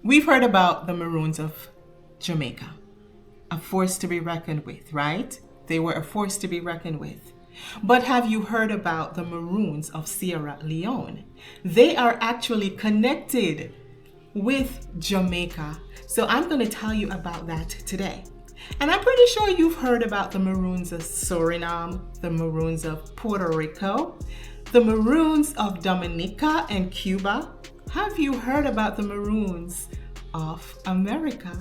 We've heard about the Maroons of Jamaica, a force to be reckoned with, right? They were a force to be reckoned with. But have you heard about the Maroons of Sierra Leone? They are actually connected with Jamaica. So I'm going to tell you about that today. And I'm pretty sure you've heard about the Maroons of Suriname, the Maroons of Puerto Rico, the Maroons of Dominica and Cuba. Have you heard about the Maroons of America?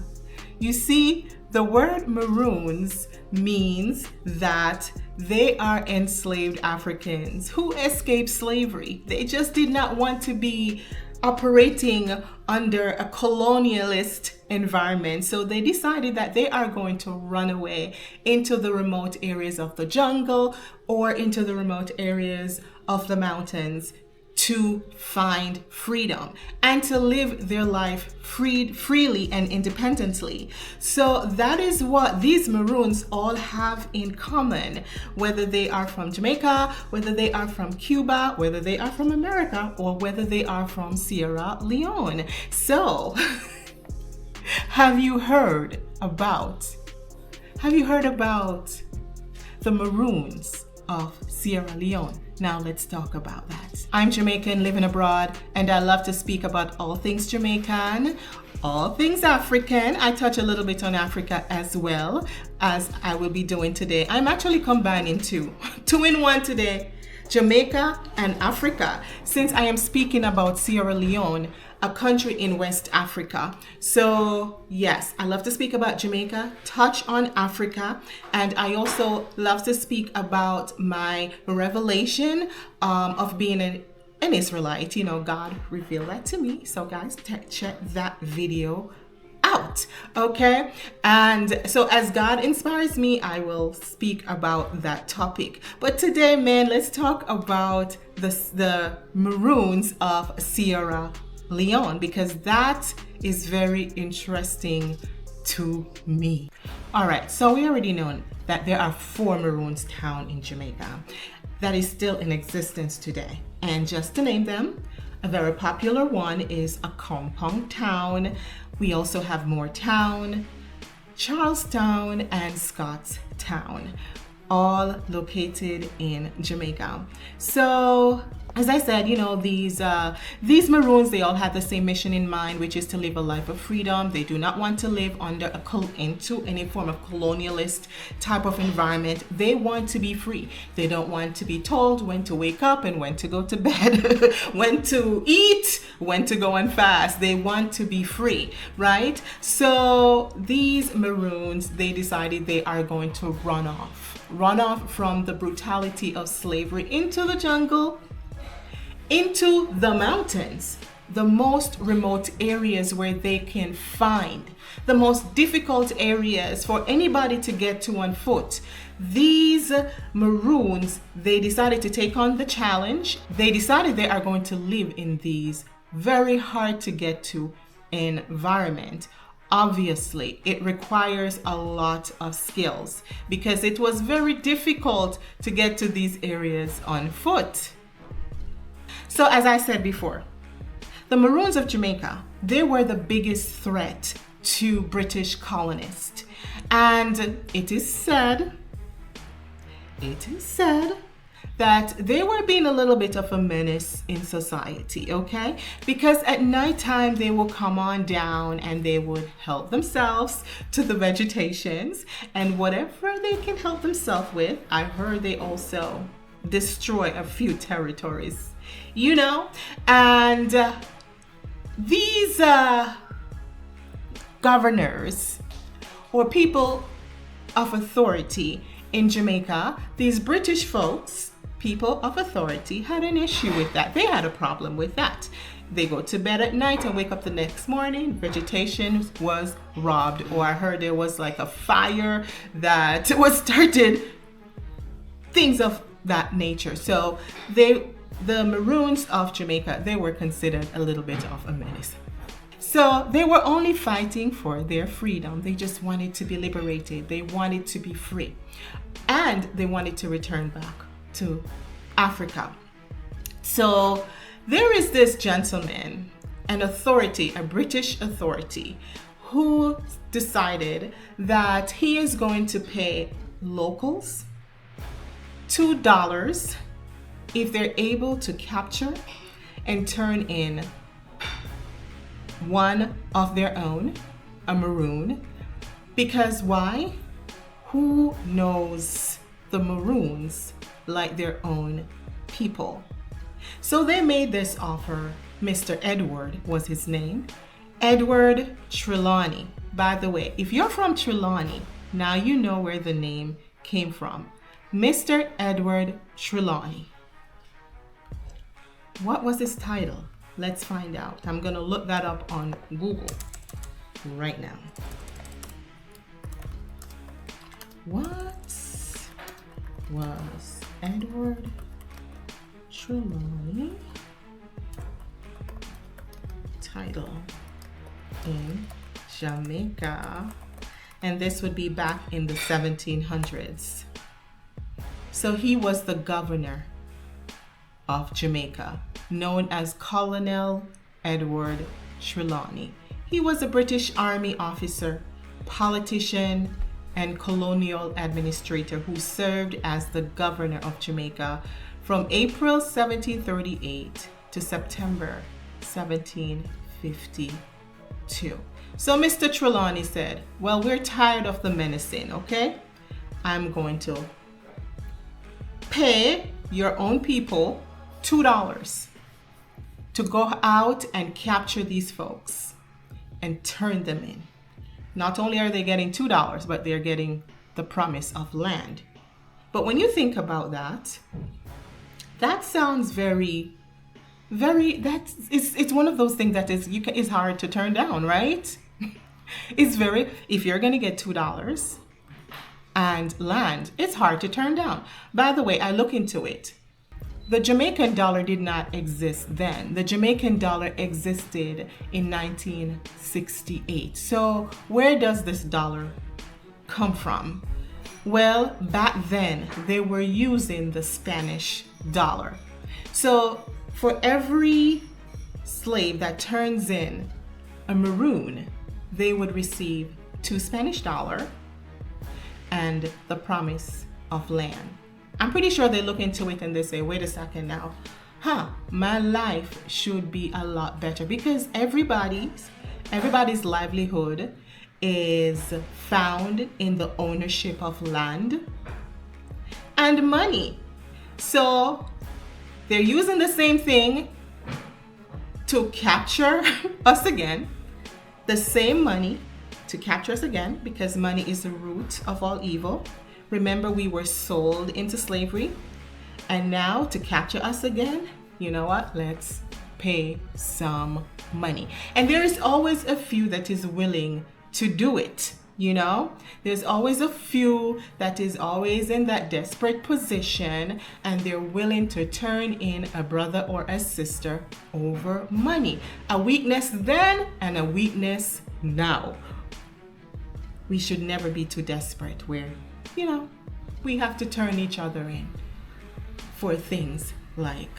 You see, the word Maroons means that they are enslaved Africans who escaped slavery. They just did not want to be operating under a colonialist environment. So they decided that they are going to run away into the remote areas of the jungle or into the remote areas of the mountains to find freedom and to live their life freely and independently. So that is what these Maroons all have in common, whether they are from Jamaica, whether they are from Cuba, whether they are from America, or whether they are from Sierra Leone. So have you heard about the Maroons of Sierra Leone? Now let's talk about that. I'm Jamaican living abroad, and I love to speak about all things Jamaican, all things African. I touch a little bit on Africa as well, as I will be doing today. I'm actually combining two in one today, Jamaica and Africa, since I am speaking about Sierra Leone, a country in West Africa. So yes, I love to speak about Jamaica, touch on Africa, and I also love to speak about my revelation of being an Israelite. You know, God revealed that to me. So guys, check that video out, okay? And so as God inspires me, I will speak about that topic. But today, man, let's talk about the Maroons of Sierra Leone, because that is very interesting to me. All right, so we already know that there are 4 Maroons town in Jamaica that is still in existence today. And just to name them, a very popular one is a compound town. We also have Moortown, Charlestown, and Scottstown, all located in Jamaica. So as I said, you know, these Maroons, they all have the same mission in mind, which is to live a life of freedom. They do not want to live into any form of colonialist type of environment. They want to be free. They don't want to be told when to wake up and when to go to bed, when to eat, when to go and fast. They want to be free, right? So these Maroons, they decided they are going to run off from the brutality of slavery into the jungle, into the mountains, the most remote areas where they can find, the most difficult areas for anybody to get to on foot. These Maroons, they decided to take on the challenge. They decided they are going to live in these very hard to get to environment. Obviously, it requires a lot of skills because it was very difficult to get to these areas on foot. So as I said before, the Maroons of Jamaica, they were the biggest threat to British colonists. And it is said that they were being a little bit of a menace in society, okay? Because at nighttime, they will come on down and they would help themselves to the vegetations and whatever they can help themselves with. I heard they also destroy a few territories, you know? And these governors or people of authority in Jamaica, these British folks, people of authority, had an issue with that. They had a problem with that. They go to bed at night and wake up the next morning, vegetation was robbed, or I heard there was like a fire that was started, things of that nature. So the Maroons of Jamaica, they were considered a little bit of a menace. So they were only fighting for their freedom. They just wanted to be liberated. They wanted to be free. And they wanted to return back to Africa. So there is this gentleman an authority, a British authority, who decided that he is going to pay locals $2 if they're able to capture and turn in one of their own, a maroon. Because why? Who knows the Maroons like their own people? So they made this offer. Mr. Edward was his name. Edward Trelawney. By the way, if you're from Trelawney, now you know where the name came from. Mr. Edward Trelawney. What was his title? Let's find out. I'm going to look that up on Google right now. What was Edward Trelawney title in Jamaica? And this would be back in the 1700s. So he was the governor of Jamaica, known as Colonel Edward Trelawney. He was a British Army officer, politician, and colonial administrator who served as the governor of Jamaica from April 1738 to September 1752. So Mr. Trelawney said, well, we're tired of the menacing, okay? I'm going to pay your own people $2 to go out and capture these folks and turn them in. Not only are they getting $2, but they're getting the promise of land. But when you think about that, that sounds very, it's one of those things that is hard to turn down, right? If you're going to get $2 and land, it's hard to turn down. By the way, I look into it. The Jamaican dollar did not exist then. The Jamaican dollar existed in 1968. So where does this dollar come from? Well, back then they were using the Spanish dollar. So for every slave that turns in a maroon, they would receive 2 Spanish dollars and the promise of land. I'm pretty sure they look into it and they say, wait a second now, my life should be a lot better, because everybody's livelihood is found in the ownership of land and money. So they're using the same thing to capture us again, the same money to capture us again, because money is the root of all evil. Remember, we were sold into slavery, and now to capture us again, you know what? Let's pay some money. And there is always a few that is willing to do it. You know, there's always a few that is always in that desperate position, and they're willing to turn in a brother or a sister over money. A weakness then and a weakness now. We should never be too desperate where, you know, we have to turn each other in for things like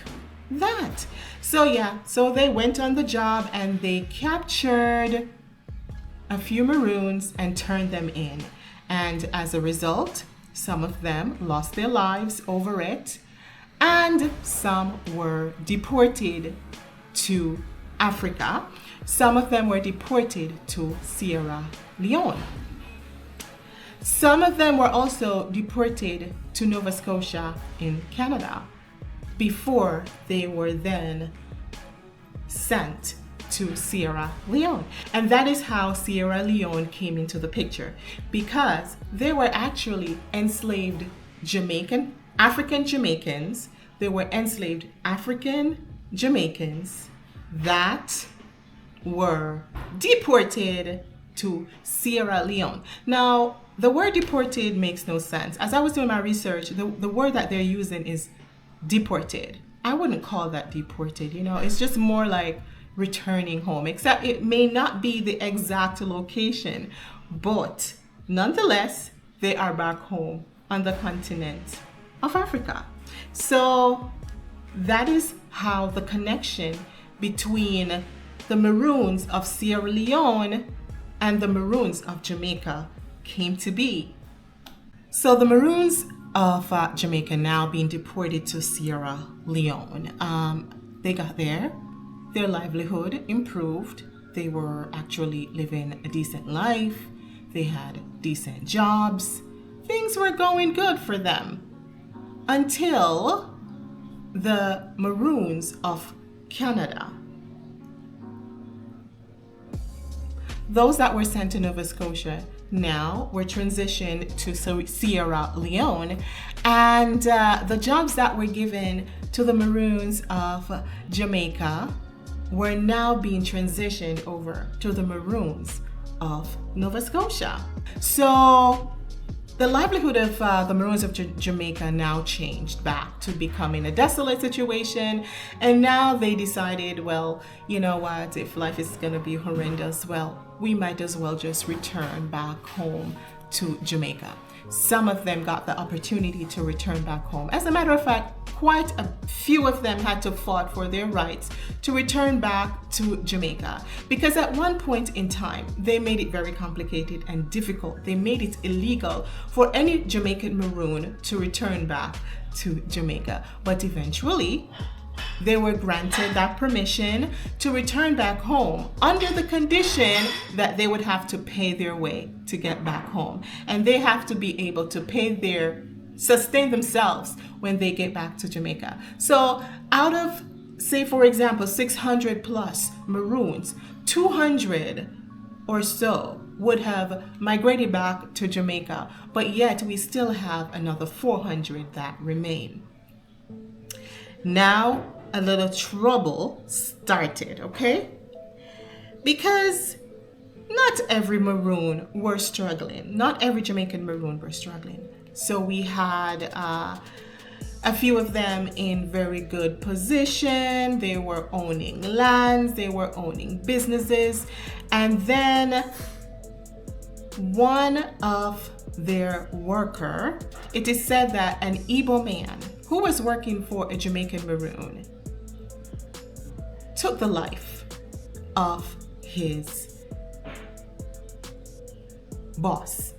that. So yeah, so they went on the job and they captured a few Maroons and turned them in. And as a result, some of them lost their lives over it, and some were deported to Africa. Some of them were deported to Sierra Leone. Some of them were also deported to Nova Scotia in Canada before they were then sent to Sierra Leone. And that is how Sierra Leone came into the picture, because they were actually enslaved African Jamaicans. They were enslaved African Jamaicans that were deported to Sierra Leone. Now, the word deported makes no sense. As I was doing my research, the word that they're using is deported. I wouldn't call that deported, you know, it's just more like returning home, except it may not be the exact location, but nonetheless, they are back home on the continent of Africa. So that is how the connection between the Maroons of Sierra Leone and the Maroons of Jamaica came to be. So the Maroons of Jamaica now being deported to Sierra Leone. They got there, their livelihood improved. They were actually living a decent life. They had decent jobs. Things were going good for them until the Maroons of Canada, those that were sent to Nova Scotia, now were transitioned to Sierra Leone, and the jobs that were given to the Maroons of Jamaica were now being transitioned over to the Maroons of Nova Scotia. So the livelihood of the Maroons of Jamaica now changed back to becoming a desolate situation, and now they decided, well, you know what, if life is going to be horrendous, well, we might as well just return back home to Jamaica. Some of them got the opportunity to return back home. As a matter of fact, quite a few of them had to fight for their rights to return back to Jamaica, because at one point in time, they made it very complicated and difficult. They made it illegal for any Jamaican Maroon to return back to Jamaica. But eventually, they were granted that permission to return back home under the condition that they would have to pay their way to get back home. And they have to be able to sustain themselves when they get back to Jamaica. So out of, say for example, 600 plus Maroons, 200 or so would have migrated back to Jamaica, but yet we still have another 400 that remain. Now, a little trouble started, okay? Because not every Maroon were struggling. Not every Jamaican Maroon were struggling. So we had a few of them in very good position. They were owning lands, they were owning businesses. And then one of their worker, it is said that an Igbo man who was working for a Jamaican Maroon took the life of his boss.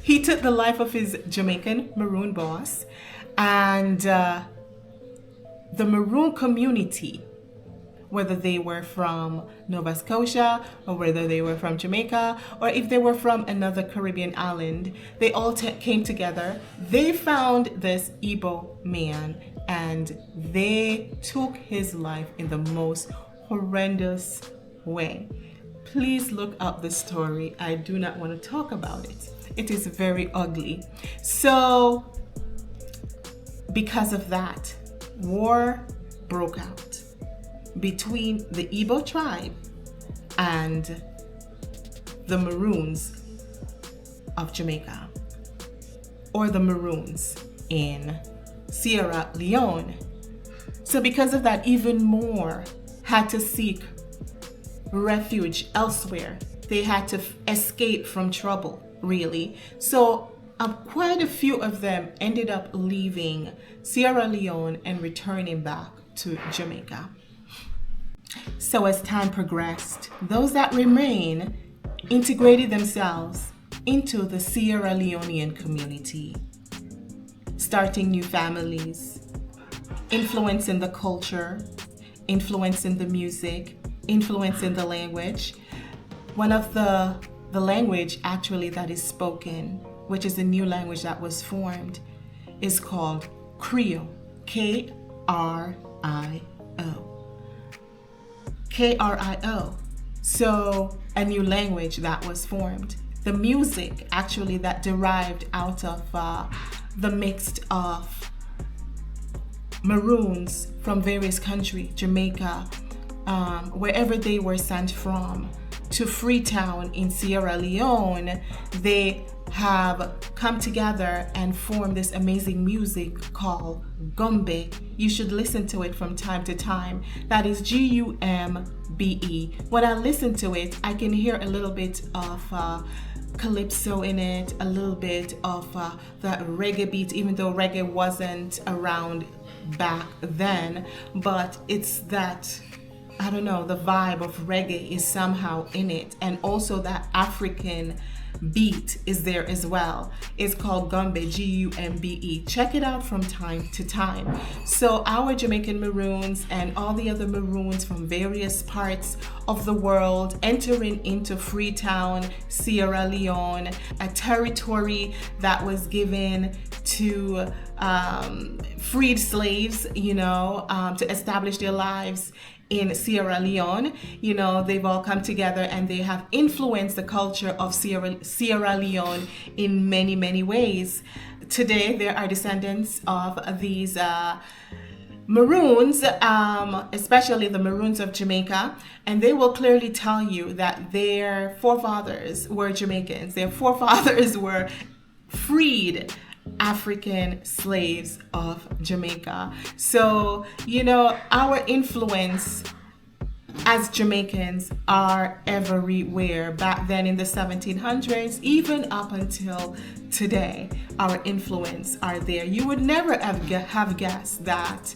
He took the life of his Jamaican Maroon boss, and the Maroon community, whether they were from Nova Scotia or whether they were from Jamaica or if they were from another Caribbean island, they all came together. They found this Igbo man and they took his life in the most horrendous way. Please look up the story. I do not want to talk about it. It is very ugly. So because of that, war broke out between the Igbo tribe and the Maroons of Jamaica, or the Maroons in Sierra Leone. So because of that, even more had to seek refuge elsewhere. They had to escape from trouble, really. So quite a few of them ended up leaving Sierra Leone and returning back to Jamaica. So as time progressed, those that remain integrated themselves into the Sierra Leonean community, starting new families, influencing the culture, influencing the music, influencing the language. One of the language actually that is spoken, which is a new language that was formed, is called Creole, K-R-I-O. K-R-I-O. So a new language that was formed. The music actually that derived out of the mix of Maroons from various countries, Jamaica, wherever they were sent from, to Freetown in Sierra Leone, they have come together and formed this amazing music called Gumbe. You should listen to it from time to time. That is G-U-M-B-E. When I listen to it, I can hear a little bit of calypso in it, a little bit of that reggae beat, even though reggae wasn't around back then, but it's that I don't know, the vibe of reggae is somehow in it, and also that African beat is there as well. It's called Gumbe, Gumbe. Check it out from time to time. So our Jamaican Maroons and all the other Maroons from various parts of the world entering into Freetown, Sierra Leone, a territory that was given to freed slaves, to establish their lives in Sierra Leone. They've all come together and they have influenced the culture of Sierra Leone in many, many ways. Today, there are descendants of these Maroons, especially the Maroons of Jamaica, and they will clearly tell you that their forefathers were Jamaicans. Their forefathers were freed African slaves of Jamaica. So, our influence as Jamaicans are everywhere. Back then in the 1700s, even up until today, our influence are there. You would never have guessed that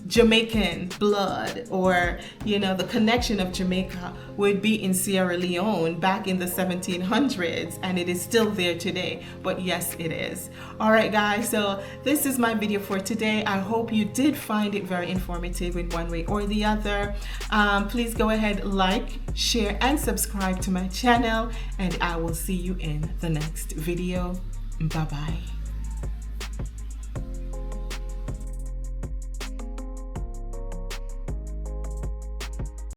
Jamaican blood or, the connection of Jamaica would be in Sierra Leone back in the 1700s, and it is still there today. But yes, it is. All right, guys, so this is my video for today. I hope you did find it very informative in one way or the other. Please go ahead, like, share, and subscribe to my channel, and I will see you in the next video. Bye-bye.